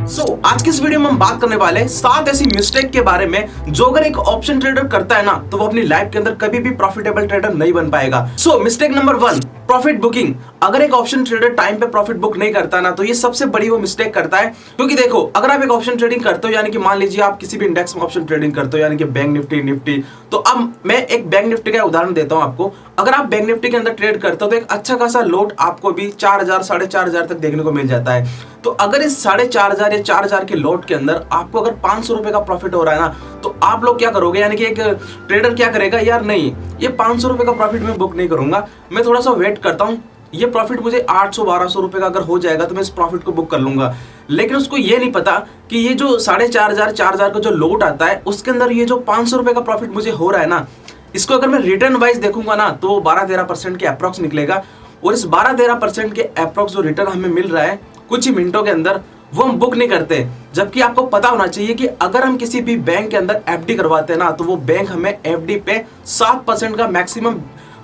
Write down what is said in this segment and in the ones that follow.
आज की इस वीडियो में हम बात करने वाले हैं 7 ऐसी मिस्टेक के बारे में जो अगर एक ऑप्शन ट्रेडर करता है ना तो वो अपनी लाइफ के अंदर कभी भी प्रॉफिटेबल ट्रेडर नहीं बन पाएगा। Mistake number 1, profit booking. अगर एक ऑप्शन ट्रेडर टाइम पे प्रॉफिट बुक नहीं करता ना तो ये सबसे बड़ी वो मिस्टेक करता है। क्योंकि देखो, अगर आप एक ऑप्शन ट्रेडिंग करते हो, यानी कि मान लीजिए आप किसी भी इंडेक्स में ऑप्शन ट्रेडिंग करते हो, यानी कि बैंक निफ्टी, तो अब मैं एक बैंक निफ्टी का उदाहरण देता हूं आपको। अगर आप बैंक निफ्टी के अंदर ट्रेड करते हो तो एक अच्छा खासा लोड आपको भी 4000 4500 तक देखने को मिल जाता है। तो अगर इस 4500 या 4000 के लोड के अंदर आपको अगर 500 रुपए का प्रॉफिट हो रहा है ना, तो आप लोग क्या करोगे, यानी कि एक ट्रेडर क्या करेगा, यार नहीं, ये 500 रुपए का प्रॉफिट मैं बुक नहीं करूंगा, मैं थोड़ा सा वेट करता हूं, ये प्रॉफिट मुझे 800 1200 रुपए का अगर हो जाएगा तो मैं इस प्रॉफिट को बुक कर लूंगा। लेकिन उसको ये नहीं पता कि ये जो 4500 4000 का जो लोड आता है उसके अंदर ये जो 500 रुपए का प्रॉफिट मुझे हो रहा है ना, इसको अगर मैं रिटर्न वाइज देखूंगा ना तो 12-13% के अप्रॉक्स निकलेगा। और इस 12-13% के अप्रॉक्स जो रिटर्न हमें मिल रहा है कुछ ही मिनटों के अंदर, वो हम बुक नहीं करते। जबकि आपको पता होना चाहिए कि अगर हम किसी भी बैंक के अंदर एफडी करवाते हैं ना तो वो बैंक हमें एफडी पे 7% का मैक्सिमम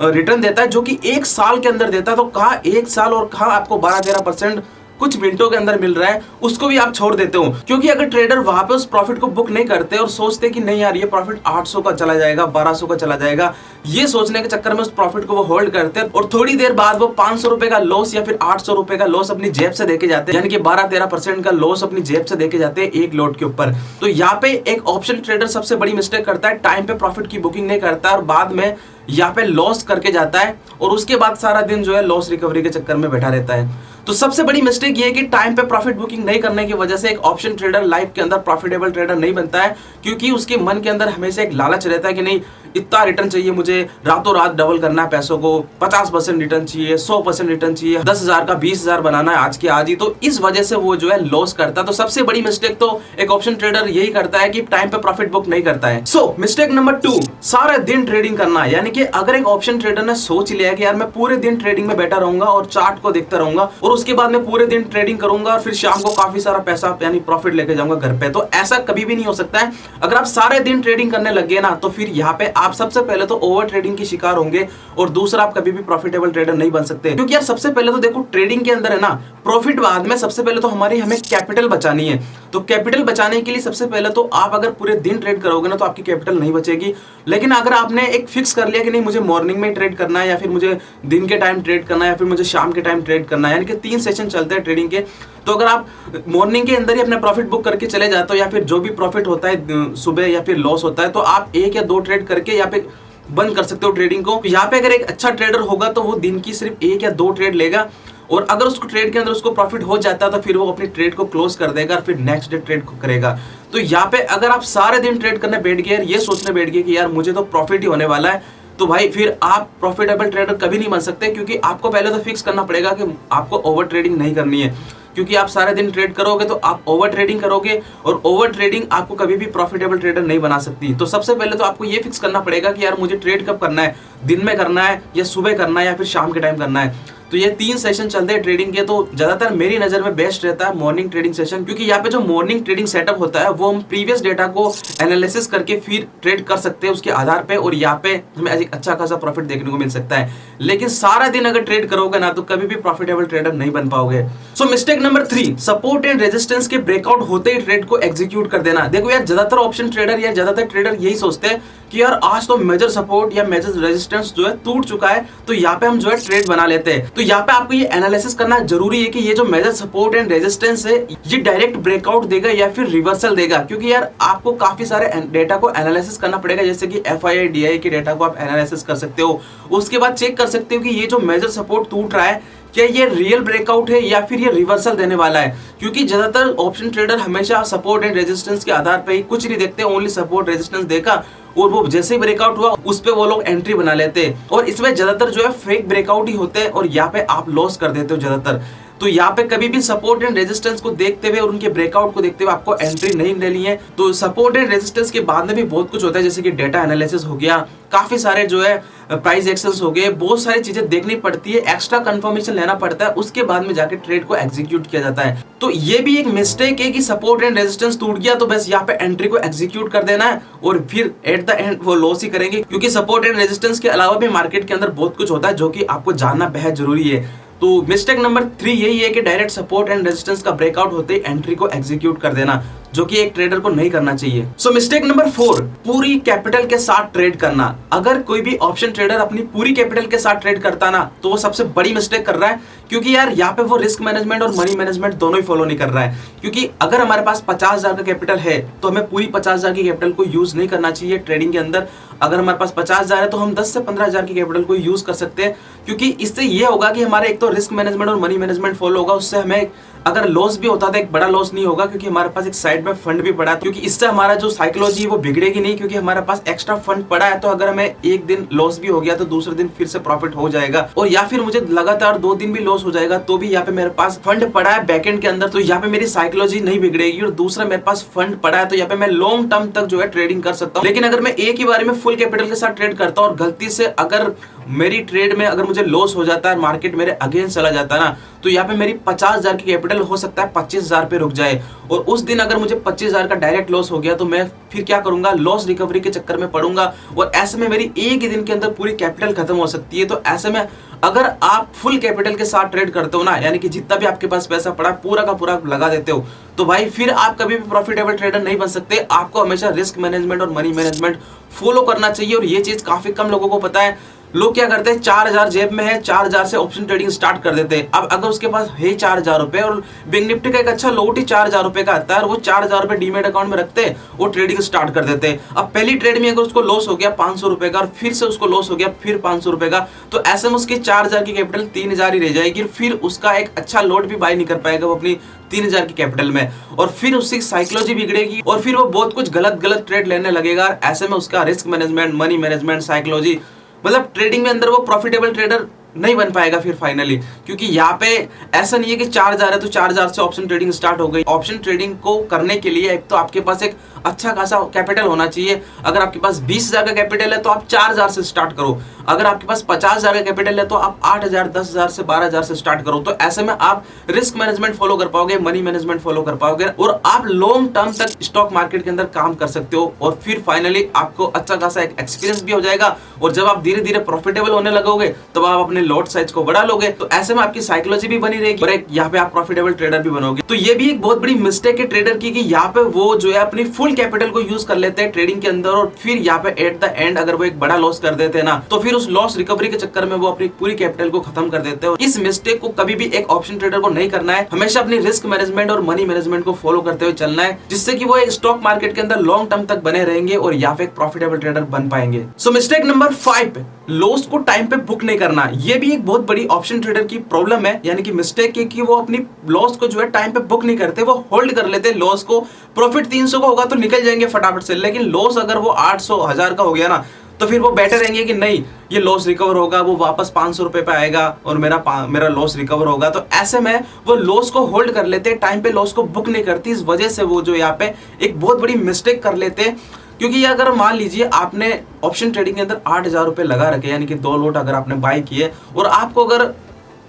रिटर्न देता है, जो कि एक साल के अंदर देता है। तो कहा एक साल और कहा आपको 12-13% कुछ मिनटों के अंदर मिल रहा है, उसको भी आप छोड़ देते हो। क्योंकि अगर ट्रेडर वहां पे उस प्रॉफिट को बुक नहीं करते और सोचते कि नहीं यार ये प्रॉफिट 800 का चला जाएगा, 1200 का चला जाएगा, ये सोचने के चक्कर में उस प्रॉफिट को वो होल्ड करते हैं और थोड़ी देर बाद वो 500 रुपए का लॉस या फिर 800 रुपए का लॉस अपनी जेब से देके जाते हैं, यानी कि 12-13% का लॉस अपनी जेब से देके जाते हैं एक लॉट के ऊपर। तो यहाँ पे एक ऑप्शन ट्रेडर सबसे बड़ी मिस्टेक करता है, टाइम पे प्रॉफिट की बुकिंग नहीं करता और बाद में यहाँ पे लॉस करके जाता है और उसके बाद सारा दिन जो है लॉस रिकवरी के चक्कर में बैठा रहता है। तो सबसे बड़ी मिस्टेक ये है कि टाइम पे प्रॉफिट बुकिंग नहीं करने की वजह से एक ऑप्शन ट्रेडर लाइफ के अंदर प्रॉफिटेबल ट्रेडर नहीं बनता है। क्योंकि उसके मन के अंदर हमेशा एक लालच रहता है कि नहीं, इतना रिटर्न चाहिए मुझे, रातों रात डबल करना है पैसों को, 50% रिटर्न चाहिए, 100% रिटर्न चाहिए, 10,000 का 20,000 बनाना है आज के आज ही। तो इस वजह से वो जो है लॉस करता है। तो सबसे बड़ी मिस्टेक तो एक ऑप्शन ट्रेडर यही करता है कि टाइम पे प्रॉफिट बुक नहीं करता है। मिस्टेक नंबर 2, सारा दिन ट्रेडिंग करना। यानी कि अगर एक ऑप्शन ट्रेडर ने सोच लिया है कि यार मैं पूरे दिन ट्रेडिंग में बैठा रहूंगा और चार्ट को देखता रहूंगा और उसके बाद मैं पूरे दिन ट्रेडिंग करूंगा और फिर शाम को काफी सारा पैसा यानी प्रॉफिट लेके जाऊंगा घर पे, तो ऐसा कभी भी नहीं हो सकता है। अगर आप सारे दिन ट्रेडिंग करने लग गए ना तो फिर यहाँ पे आप सबसे पहले तो ओवर ट्रेडिंग की शिकार होंगे और दूसरा आप कभी भी प्रॉफिटेबल ट्रेडर नहीं बन सकते। क्योंकि यार सबसे पहले तो देखो, ट्रेडिंग के अंदर है ना प्रॉफिट बाद में, सबसे पहले तो हमें कैपिटल बचानी है। तो कैपिटल बचाने के लिए सबसे पहले तो आप अगर पूरे दिन ट्रेड करोगे ना तो आपकी कैपिटल नहीं बचेगी। लेकिन अगर आपने एक फिक्स कर लिया कि नहीं मुझे मॉर्निंग में ट्रेड करना है या फिर मुझे दिन के टाइम ट्रेड करना है या फिर मुझे शाम के टाइम ट्रेड करना है, यानी कि 3 सेशन चलते हैं ट्रेडिंग के, तो अगर आप मॉर्निंग के अंदर ही अपना प्रॉफिट बुक करके चले जाते हो या फिर जो भी प्रॉफिट होता है सुबह या फिर लॉस होता है तो आप 1 या 2 ट्रेड करके यहाँ पे बंद कर सकते हो ट्रेडिंग को। यहाँ पे अगर एक अच्छा ट्रेडर होगा तो वो दिन की सिर्फ 1 या 2 ट्रेड लेगा और अगर उसको ट्रेड के अंदर उसको प्रॉफिट हो जाता है तो फिर वो अपनी ट्रेड को क्लोज कर देगा और फिर नेक्स्ट डे ट्रेड को करेगा। तो यहाँ पे अगर आप सारे दिन ट्रेड करने बैठ गए, ये सोचने बैठ गए कि यार मुझे तो प्रॉफिट ही होने वाला है, तो भाई फिर आप प्रॉफिटेबल ट्रेडर कभी नहीं बन सकते। क्योंकि आपको पहले तो फिक्स करना पड़ेगा कि आपको ओवर ट्रेडिंग नहीं करनी है। क्योंकि आप सारे दिन ट्रेड करोगे तो आप ओवर ट्रेडिंग करोगे और ओवर ट्रेडिंग आपको कभी भी प्रॉफिटेबल ट्रेडर नहीं बना सकती। तो सबसे पहले तो आपको ये फिक्स करना पड़ेगा कि यार मुझे ट्रेड कब करना है, दिन में करना है या सुबह करना है या फिर शाम के टाइम करना है। तो ये 3 सेशन चलते हैं ट्रेडिंग के, तो ज्यादातर मेरी नजर में बेस्ट रहता है मॉर्निंग ट्रेडिंग सेशन। क्योंकि यहाँ पे जो मॉर्निंग ट्रेडिंग सेटअप होता है वो हम प्रीवियस डेटा को एनालिसिस करके फिर ट्रेड कर सकते हैं उसके आधार पे और यहाँ पे हमें एक अच्छा खासा प्रॉफिट देखने को मिल सकता है। लेकिन सारा दिन अगर ट्रेड करोगे ना तो कभी भी प्रॉफिटेबल ट्रेडर नहीं बन पाओगे। Mistake number 3, support and resistance के ब्रेकआउट होते ही ट्रेड को एग्जीक्यूट कर देना। देखो यार, ज्यादातर ऑप्शन ट्रेडर या ज्यादातर ट्रेडर यही सोचते हैं कि यार आज तो मेजर सपोर्ट या मेजर रेजिस्टेंस जो है टूट चुका है, तो यहाँ पे हम जो है ट्रेड बना लेते हैं। तो यहाँ पे आपको ये एनालिसिस करना जरूरी है कि ये जो मेजर सपोर्ट एंड रेजिस्टेंस है ये डायरेक्ट ब्रेकआउट देगा या फिर रिवर्सल देगा। क्योंकि यार आपको काफी सारे डेटा को एनालिसिस करना पड़ेगा, जैसे कि FII DI के डेटा को आप एनालिसिस कर सकते हो। उसके बाद चेक कर सकते हो कि ये जो मेजर सपोर्ट टूट रहा है क्या ये रियल ब्रेकआउट है या फिर ये रिवर्सल देने वाला है। क्योंकि ज्यादातर ऑप्शन ट्रेडर हमेशा सपोर्ट एंड रेजिस्टेंस के आधार पे ही कुछ नहीं देखते, ओनली सपोर्ट रेजिस्टेंस देखा और वो जैसे ही ब्रेकआउट हुआ उस पे वो लोग एंट्री बना लेते हैं और इसमें ज्यादातर जो है फेक ब्रेकआउट ही होते हैं और यहाँ पे आप लॉस कर देते हो ज्यादातर। तो यहाँ पे कभी भी सपोर्ट एंड रेजिस्टेंस को देखते हुए और उनके ब्रेकआउट को देखते हुए आपको एंट्री नहीं लेनी है। तो सपोर्ट एंड रेजिस्टेंस के बाद में भी बहुत कुछ होता है, जैसे कि डेटा एनालिसिस हो गया, काफी सारे जो है प्राइस एक्शंस हो गए, बहुत सारी चीजें देखनी पड़ती है, एक्स्ट्रा कंफर्मेशन लेना पड़ता है, उसके बाद में जाके ट्रेड को एग्जीक्यूट किया जाता है। तो ये भी एक मिस्टेक है कि सपोर्ट एंड रेजिस्टेंस टूट गया तो बस यहाँ पे एंट्री को एग्जीक्यूट कर देना है और फिर एट द एंड वो लॉस ही करेंगे। क्योंकि सपोर्ट एंड रेजिस्टेंस के अलावा भी मार्केट के अंदर बहुत कुछ होता है जो कि आपको जानना बेहद जरूरी है। तो मिस्टेक नंबर 3 यही है कि डायरेक्ट सपोर्ट एंड रेजिस्टेंस का ब्रेकआउट होते ही एंट्री को एग्जीक्यूट कर देना, जो कि एक ट्रेडर को नहीं करना चाहिए। सो मिस्टेक नंबर 4, पूरी कैपिटल के साथ ट्रेड करना। अगर कोई भी ऑप्शन ट्रेडर अपनी पूरी कैपिटल के साथ ट्रेड करता ना, तो वो सबसे बड़ी मिस्टेक कर रहा है, क्योंकि यार यहाँ पे वो रिस्क मैनेजमेंट और मनी मैनेजमेंट दोनों ही फॉलो नहीं कर रहा है। क्योंकि अगर हमारे पास 50,000 का कैपिटल है तो हमें पूरी 50,000 की कैपिटल को यूज नहीं करना चाहिए ट्रेडिंग के अंदर। अगर हमारे पास 50,000 है तो हम 10 से 15,000 की कैपिटल को यूज कर सकते हैं, क्योंकि इससे ये होगा कि हमारे एक तो रिस्क मैनेजमेंट और मनी मैनेजमेंट फॉलो होगा। उससे हमें अगर लॉस भी होता तो एक बड़ा लॉस नहीं होगा, क्योंकि हमारे पास एक साइड में फंड भी पड़ा है। क्योंकि इससे हमारा जो साइकोलॉजी है वो बिगड़ेगी नहीं, क्योंकि हमारे पास एक्स्ट्रा फंड पड़ा है। तो अगर हमें एक दिन लॉस भी हो गया तो दूसरे दिन फिर से प्रॉफिट हो जाएगा, और या फिर मुझे लगातार 2 दिन भी लॉस हो जाएगा तो भी यहाँ पे मेरे पास फंड पड़ा है बैकएंड के अंदर, तो यहाँ पे मेरी साइकोलॉजी नहीं बिगड़ेगी। और दूसरा मेरे पास फंड पड़ा है तो यहाँ पे मैं लॉन्ग टर्म तक जो है ट्रेडिंग कर सकता हूँ। लेकिन अगर मैं एक ही बारे में फुल कैपिटल के साथ ट्रेड करता हूँ और गलती से अगर मेरी ट्रेड में अगर मुझे लॉस हो जाता है, मार्केट मेरे अगेंस्ट चला जाता है ना, तो यहाँ पे मेरी 50,000 की कैपिटल हो सकता है 25,000 पे रुक जाए। और उस दिन अगर मुझे 25,000 का डायरेक्ट लॉस हो गया तो मैं फिर क्या करूंगा, लॉस रिकवरी के चक्कर में पड़ूंगा, और ऐसे में मेरी एक ही दिन के अंदर पूरी कैपिटल खत्म हो सकती है। तो ऐसे में अगर आप फुल कैपिटल के साथ ट्रेड करते हो ना, यानी कि जितना भी आपके पास पैसा पड़ा पूरा का पूरा लगा देते हो, तो भाई फिर आप कभी भी प्रॉफिटेबल ट्रेडर नहीं बन सकते। आपको हमेशा रिस्क मैनेजमेंट और मनी मैनेजमेंट फॉलो करना चाहिए, और ये चीज काफी कम लोगों को पता है। लोग क्या करते हैं, 4,000 जेब में है, 4,000 से ऑप्शन ट्रेडिंग स्टार्ट कर देते हैं। अब अगर उसके पास है 4,000 रुपए और बैंक निफ्टी का एक अच्छा लोट ही 4,000 रुपए का आता है, और वो 4,000 रुपए डीमेट अकाउंट में रखते हैं, वो ट्रेडिंग स्टार्ट कर देते हैं। अब पहली ट्रेड में अगर उसको लॉस हो गया 500 रुपए का, और फिर से उसको लॉस हो गया फिर 500 रुपए का, तो ऐसे में उसकी 4,000 की कैपिटल 3,000 ही रह जाएगी। फिर उसका एक अच्छा लोट भी बाय नहीं कर पाएगा वो अपनी 3,000 की कैपिटल में, और फिर उसकी साइकोलॉजी बिगड़ेगी, और फिर वो बहुत कुछ गलत गलत ट्रेड लेने लगेगा। ऐसे में उसका risk management, money management, psychology, मतलब ट्रेडिंग में अंदर वो प्रॉफिटेबल ट्रेडर नहीं बन पाएगा फिर फाइनली। क्योंकि यहाँ पे ऐसा नहीं है कि 4,000 है तो 4,000 से ऑप्शन ट्रेडिंग स्टार्ट हो गई। ऑप्शन ट्रेडिंग को करने के लिए एक तो आपके पास एक अच्छा खासा कैपिटल होना चाहिए। अगर आपके पास 20,000 का कैपिटल है तो आप 4,000 से स्टार्ट करो। अगर आपके पास 50,000 का कैपिटल है तो आप 8,000, 10,000 से 12,000 से स्टार्ट करो। तो ऐसे में आप रिस्क मैनेजमेंट फॉलो कर पाओगे, मनी मैनेजमेंट फॉलो कर पाओगे, और आप लॉन्ग टर्म तक स्टॉक मार्केट के अंदर काम कर सकते हो। और फिर फाइनली आपको अच्छा खासा एक एक्सपीरियंस भी हो जाएगा, और जब आप धीरे धीरे प्रॉफिटेबल होने लगोगे तो आप अपने लॉट साइज को बढ़ा लोगे। तो ऐसे में आपकी साइकोलॉजी भी बनी रहेगी, और एक यहाँ पे आप प्रॉफिटेबल ट्रेडर भी बनोगे। तो ये भी एक बहुत बड़ी मिस्टेक है ट्रेडर की, कि यहाँ पे वो जो है अपनी फुल कैपिटल को यूज कर लेते हैं ट्रेडिंग के अंदर, और फिर यहाँ पे एट द एंड अगर वो एक बड़ा लॉस कर देते हैं ना, तो फिर उस लॉस रिकवरी के चक्कर में वो अपनी पूरी कैपिटल को खत्म कर देते हैं। इस मिस्टेक को कभी भी एक ऑप्शन ट्रेडर को नहीं करना है। हमेशा अपनी रिस्क मैनेजमेंट और मनी मैनेजमेंट को फॉलो करते हुए चलना है, जिससे कि वो एक स्टॉक मार्केट के अंदर लॉन्ग टर्म तक बने रहेंगे और यहाँ पे एक प्रॉफिटेबल ट्रेडर बन पाएंगे। सो मिस्टेक नंबर 5, लॉस को टाइम पे बुक नहीं करना। ये भी एक बहुत बड़ी ऑप्शन ट्रेडर की प्रॉब्लम है, यानी कि मिस्टेक है कि वो अपनी लॉस को जो है टाइम पे बुक नहीं करते, वो होल्ड कर लेते हैं लॉस को। प्रॉफिट 300 का होगा तो निकल जाएंगे फटाफट से, लेकिन लॉस अगर वो 800, 1000 का हो गया ना, तो फिर वो बैठे रहेंगे कि नहीं ये लॉस रिकवर होगा, वो वापस 500 रुपए पे आएगा और मेरा लॉस रिकवर होगा। तो ऐसे में वो लॉस को होल्ड कर लेते हैं, टाइम पे लॉस को बुक नहीं करती। इस वजह से वो जो यहाँ पे एक बहुत बड़ी मिस्टेक कर लेते हैं। क्योंकि ये अगर मान लीजिए आपने ऑप्शन ट्रेडिंग के अंदर 8,000 रुपए लगा रखे, यानी कि 2 लोट अगर आपने बाय किए, और आपको अगर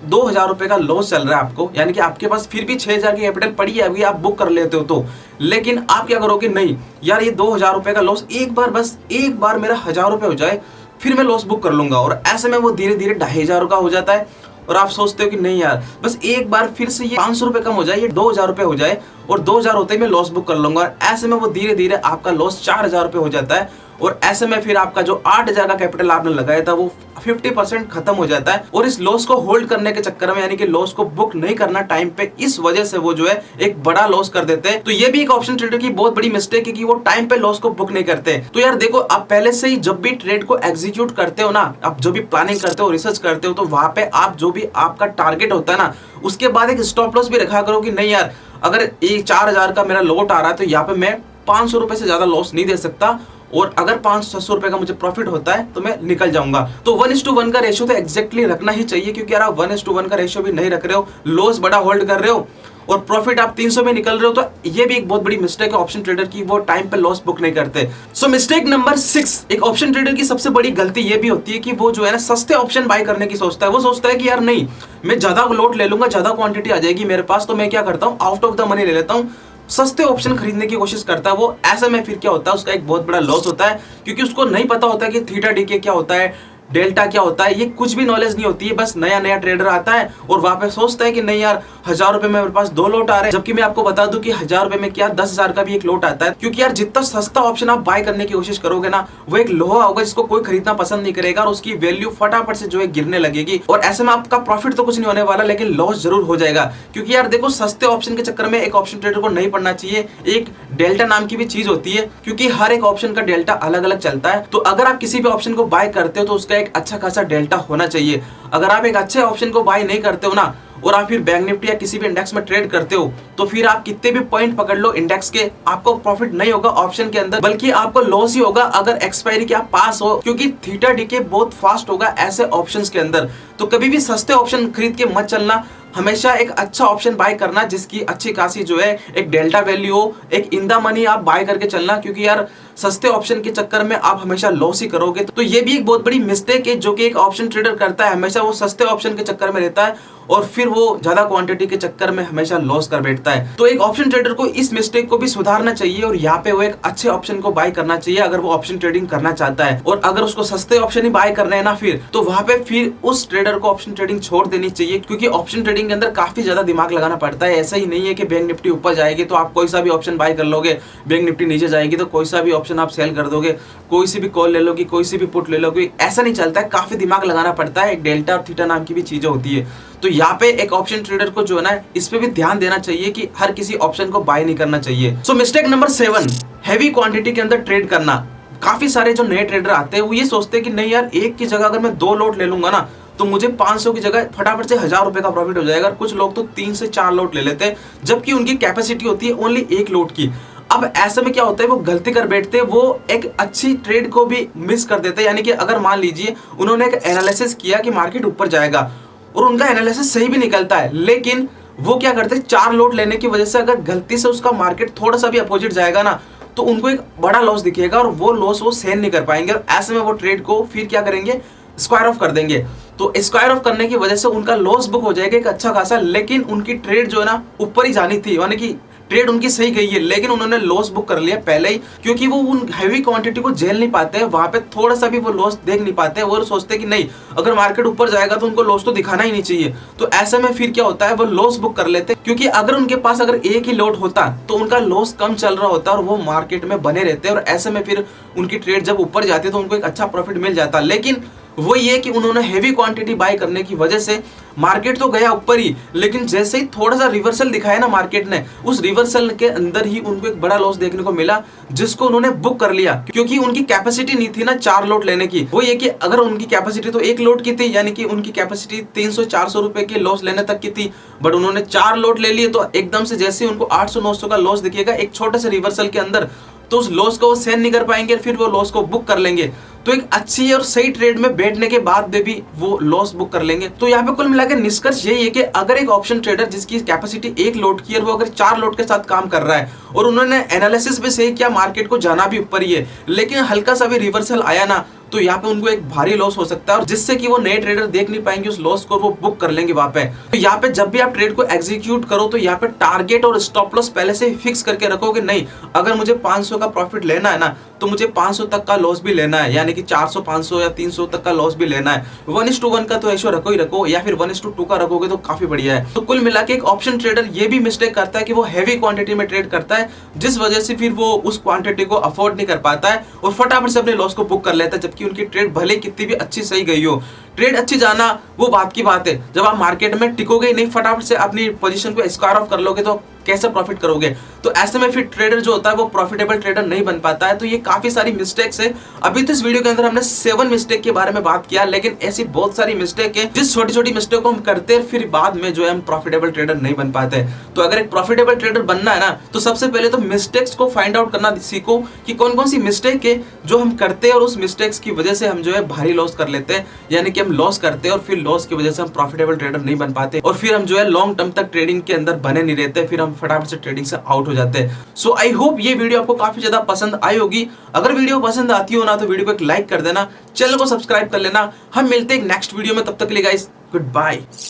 2,000 रुपए का लॉस चल रहा है आपको, यानी कि आपके पास फिर भी 6,000 की कैपिटल पड़ी है, अभी आप बुक कर लेते हो तो, लेकिन आप क्या करोगे, नहीं यार ये 2,000 रुपए का लॉस बस एक बार मेरा 1,000 रुपए हो जाए फिर मैं लॉस बुक कर लूंगा, और ऐसे में वो धीरे धीरे 2,500 का हो जाता है। और आप सोचते हो कि नहीं यार बस एक बार फिर से ये 500 रुपए कम हो जाए, ये 2,000 रुपए हो जाए, और 2,000 होते ही मैं लॉस बुक कर लूंगा। और ऐसे में वो धीरे धीरे आपका लॉस 4,000 रुपए हो जाता है, और ऐसे में फिर आपका जो 8,000 का कैपिटल आपने लगाया था वो 50% खत्म हो जाता है। और इस लॉस को होल्ड करने के चक्कर में, यानी कि लॉस को बुक नहीं करना टाइम पे, इस वजह से वो जो है एक बड़ा लॉस कर देते हैं। तो ये भी एक ऑप्शन ट्रेडर की बहुत बड़ी मिस्टेक है कि वो टाइम पे लॉस को बुक नहीं करते। तो यार देखो, आप पहले से ही जब भी ट्रेड को एग्जीक्यूट करते हो ना, आप जो भी प्लानिंग करते हो, रिसर्च करते हो, तो वहां पे आप जो भी आपका टारगेट होता है ना, उसके बाद एक स्टॉप लॉस भी रखा करो कि नहीं यार अगर ये 4,000 का मेरा लॉट आ रहा है तो यहाँ पे मैं 500 रुपए से ज्यादा लॉस नहीं दे सकता, और अगर 500-600 रुपए का मुझे प्रॉफिट होता है तो मैं निकल जाऊंगा। तो 1:1 का रेशियो तो एग्जैक्टली रखना ही चाहिए, क्योंकि यार आप 1:1 का रेशियो भी नहीं रख रहे हो, लॉस बड़ा होल्ड कर रहे हो और प्रॉफिट आप 300 में निकल रहे हो, तो ये भी एक बहुत बड़ी मिस्टेक है ऑप्शन ट्रेडर की, वो टाइम पे लॉस बुक नहीं करते। सो मिस्टेक नंबर 6, एक ऑप्शन ट्रेडर की सबसे बड़ी गलती ये भी होती है कि वो जो है ना सस्ते ऑप्शन बाय करने की सोचता है। वो सोचता है कि यार नहीं मैं ज्यादा लोट ले लूंगा, ज्यादा क्वांटिटी आ जाएगी मेरे पास, तो मैं क्या करता हूँ आउट ऑफ द मनी ले लेता हूँ, सस्ते ऑप्शन खरीदने की कोशिश करता है वो। ऐसे में फिर क्या होता है, उसका एक बहुत बड़ा लॉस होता है, क्योंकि उसको नहीं पता होता है कि थीटा डीके क्या होता है, डेल्टा क्या होता है, ये कुछ भी नॉलेज नहीं होती है। बस नया नया ट्रेडर आता है और वहां पे सोचता है कि नहीं यार 1000 रुपए में मेरे पास 2 लोट आ रहे हैं, जबकि मैं आपको बता दूं कि 1000 रुपए में क्या 10,000 का भी एक लोट आता है। क्योंकि यार जितना सस्ता ऑप्शन आप बाय करने की कोशिश करोगे ना, वो एक लोहा होगा जिसको कोई खरीदना पसंद नहीं करेगा और उसकी वैल्यू फटाफट से जो है गिरने लगेगी। और ऐसे में आपका प्रॉफिट तो कुछ नहीं होने वाला, लेकिन लॉस जरूर हो जाएगा। क्योंकि यार देखो, सस्ते ऑप्शन के चक्कर में एक ऑप्शन ट्रेडर को नहीं पड़ना चाहिए। एक डेल्टा नाम की भी चीज होती है, क्योंकि हर एक ऑप्शन का डेल्टा अलग अलग चलता है। तो अगर आप किसी भी ऑप्शन को बाय करते हो तो उसका एक अच्छा खासा डेल्टा होना चाहिए। अगर आप एक अच्छे ऑप्शन को बाय नहीं करते हो ना, और आप फिर बैंक निफ्टी या किसी भी इंडेक्स में ट्रेड करते हो, तो फिर आप कितने भी पॉइंट पकड़ लो इंडेक्स के, आपको प्रॉफिट नहीं होगा ऑप्शन के अंदर, बल्कि आपको लॉस ही होगा अगर एक्सपायरी के आप पास हो। क्योंकि थीटा डीके बहुत फास्ट होगा ऐसे ऑप्शंस के अंदर। तो कभी भी सस्ते ऑप्शन खरीद के मत चलना, हमेशा एक अच्छा ऑप्शन बाय करना जिसकी अच्छी खासी जो है एक डेल्टा वैल्यू हो, एक इन द मनी आप बाय करके चलना। क्योंकि यार सस्ते ऑप्शन के चक्कर में आप हमेशा लॉस ही करोगे। तो ये भी एक बहुत बड़ी मिस्टेक है जो कि एक ऑप्शन ट्रेडर करता है। हमेशा वो सस्ते ऑप्शन के चक्कर में रहता है और फिर वो ज्यादा क्वांटिटी के चक्कर में हमेशा लॉस कर बैठता है। तो एक ऑप्शन ट्रेडर को इस मिस्टेक को भी सुधारना चाहिए और यहाँ पे वो एक अच्छे ऑप्शन को बाय करना चाहिए अगर वो ऑप्शन ट्रेडिंग करना चाहता है। और अगर उसको सस्ते ऑप्शन ही बाय करना है ना, फिर तो वहां पे फिर उस ट्रेडर को ऑप्शन ट्रेडिंग छोड़ देनी चाहिए। क्योंकि ऑप्शन ट्रेडिंग के अंदर काफी ज्यादा दिमाग लगाना पड़ता है। ऐसा ही नहीं है कि बैंक निफ्टी ऊपर जाएगी तो आप कोई सा भी ऑप्शन बाय कर लोगे, बैंक निफ्टी नीचे जाएगी तो कोई सा भी ऑप्शन आप सेल कर दोगे, कोई सी भी कॉल ले लोगे, कोई सी भी पुट ले लोगे। ऐसा नहीं चलता है, काफी दिमाग लगाना पड़ता है। एक डेल्टा और थीटा नाम की भी चीजें होती है। तो यहाँ पे एक ऑप्शन ट्रेडर को जो है ना, इस पे भी ध्यान देना चाहिए कि हर किसी ऑप्शन को बाय नहीं करना चाहिए। सो मिस्टेक नंबर 7, हैवी क्वांटिटी के अंदर ट्रेड करना। काफी सारे जो नए ट्रेडर आते हैं वो ये सोचते हैं कि नहीं यार, एक की जगह अगर मैं 2 लोट ले लूंगा ना, तो मुझे 500 की जगह फटाफट से 1000 रुपए का प्रॉफिट हो जाएगा। कुछ लोग तो 3 से 4 लोट ले लेते हैं, जबकि उनकी कैपेसिटी होती है ओनली 1 लोट की। अब ऐसे में क्या होता है, वो गलती कर बैठते हैं, वो एक अच्छी ट्रेड को भी मिस कर देते हैं। यानी कि अगर मान लीजिए उन्होंने एक एनालिसिस किया कि मार्केट ऊपर जाएगा और उनका एनालिसिस सही भी निकलता है, लेकिन वो क्या करते हैं, 4 लोट लेने की वजह से अगर गलती से उसका मार्केट थोड़ा सा भी अपोजिट जाएगा ना, तो उनको एक बड़ा लॉस दिखेगा और वो लॉस वो सहन नहीं कर पाएंगे। और ऐसे में वो ट्रेड को फिर क्या करेंगे, स्क्वायर ऑफ कर देंगे। तो स्क्वायर ऑफ करने की वजह से उनका लॉस बुक हो जाएगा एक अच्छा खासा, लेकिन उनकी ट्रेड जो है ना ऊपर ही जानी थी, यानी कि ट्रेड उनकी सही गई है, लेकिन उन्होंने लॉस बुक कर लिया पहले ही। क्योंकि वो उन हैवी क्वांटिटी को झेल नहीं पाते हैं, वहां पे थोड़ा सा भी वो लॉस देख नहीं पाते हैं। वो सोचते हैं कि नहीं, अगर मार्केट ऊपर जाएगा तो उनको लॉस तो दिखाना ही नहीं चाहिए। तो ऐसे में फिर क्या होता है, वो लॉस बुक कर लेते हैं। क्योंकि अगर उनके पास अगर एक ही लॉट होता तो उनका लॉस कम चल रहा होता और वो मार्केट में बने रहते, और ऐसे में फिर उनकी ट्रेड जब ऊपर जाती है तो उनको एक अच्छा प्रॉफिट मिल जाता। लेकिन वो ये कि उन्होंने हेवी क्वांटिटी बाय करने की वजह से मार्केट तो गया ऊपर ही, लेकिन जैसे ही थोड़ा सा रिवर्सल दिखाया ना मार्केट ने, उस रिवर्सल के अंदर ही उनको एक बड़ा लॉस देखने को मिला, जिसको उन्होंने बुक कर लिया। क्योंकि उनकी कैपेसिटी नहीं थी ना 4 लोट लेने की। वो ये कि अगर उनकी कैपेसिटी तो 1 लोट की थी, यानी कि उनकी कैपेसिटी 300-400 रुपए के लॉस लेने तक की थी, बट उन्होंने 4 लोट ले लिए। तो एकदम से जैसे ही उनको 800-900 का लॉस दिखेगा एक छोटे से रिवर्सल के अंदर, तो उस लॉस को वो सहन नहीं कर पाएंगे, फिर वो लॉस को बुक कर लेंगे। तो एक अच्छी और सही ट्रेड में बैठने के बाद भी वो लॉस बुक कर लेंगे। तो यहाँ पे कुल मिलाकर निष्कर्ष यही है कि अगर एक ऑप्शन ट्रेडर जिसकी कैपेसिटी 1 लोट की है, वो अगर 4 लोट के साथ काम कर रहा है और उन्होंने एनालिसिस भी सही किया, मार्केट को जाना भी ऊपर ही है, लेकिन हल्का सा भी रिवर्सल आया ना, तो यहाँ पे उनको एक भारी लॉस हो सकता है, और जिससे कि वो नए ट्रेडर देख नहीं पाएंगे उस लॉस को, वो बुक कर लेंगे वहां पे। तो यहाँ पे जब भी आप ट्रेड को एग्जीक्यूट करो तो यहाँ पे टारगेट और स्टॉप लॉस पहले से फिक्स करके रखोगे। नहीं, अगर मुझे 500 का प्रॉफिट लेना है ना, तो मुझे 500 तक का लॉस भी लेना है, यानी कि 400, 500 या 300 तक का लॉस भी लेना है। 1:1 का तो रेशो रखो ही रखो, या फिर 1:2 का रखोगे तो काफी बढ़िया है। तो कुल मिला के एक ऑप्शन ट्रेडर ये भी मिस्टेक करता है कि वो हैवी क्वांटिटी में ट्रेड करता है, जिस वजह से फिर वो उस क्वांटिटी को अफोर्ड नहीं कर पाता है और फटाफट से अपने लॉस को बुक कर लेता है, जबकि उनकी ट्रेड भले कितनी भी अच्छी सही गई हो। ट्रेड अच्छी जाना वो बात की बात है, जब आप मार्केट में टिकोगे ही नहीं, फटाफट से अपनी पोजीशन को स्क्वायर ऑफ कर लोगे तो कैसे प्रॉफिट करोगे। तो ऐसे में फिर ट्रेडर जो होता है वो प्रॉफिटेबल ट्रेडर नहीं बन पाता है। तो ये काफी सारी मिस्टेक्स है। अभी तो इस वीडियो के अंदर हमने 7 मिस्टेक के बारे में बात किया, लेकिन ऐसी बहुत सारी मिस्टेक है जिस छोटी छोटी मिस्टेक को हम करते हैं फिर बाद में जो है हम प्रॉफिटेबल ट्रेडर नहीं बन पाते। तो अगर एक प्रॉफिटेबल ट्रेडर बनना है ना, तो सबसे पहले तो मिस्टेक्स को फाइंड आउट करना सीखो कि कौन कौन सी मिस्टेक है जो हम करते हैं और उस मिस्टेक्स की वजह से हम जो है भारी लॉस कर लेते हैं, यानी कि हम लॉस करते हैं और फिर लॉस की वजह से हम प्रॉफिटेबल ट्रेडर नहीं बन पाते और फिर हम जो है लॉन्ग टर्म तक ट्रेडिंग के अंदर बने नहीं रहते, फिर हम फटाफट से ट्रेडिंग आउट हो जाते हैं। सो आई होप ये वीडियो आपको काफी ज्यादा पसंद आई होगी। अगर वीडियो पसंद आती हो ना, तो वीडियो को एक लाइक कर देना, चैनल को सब्सक्राइब कर लेना। हम मिलते हैं नेक्स्ट वीडियो में, तब तक के लिए गाइस गुड बाय।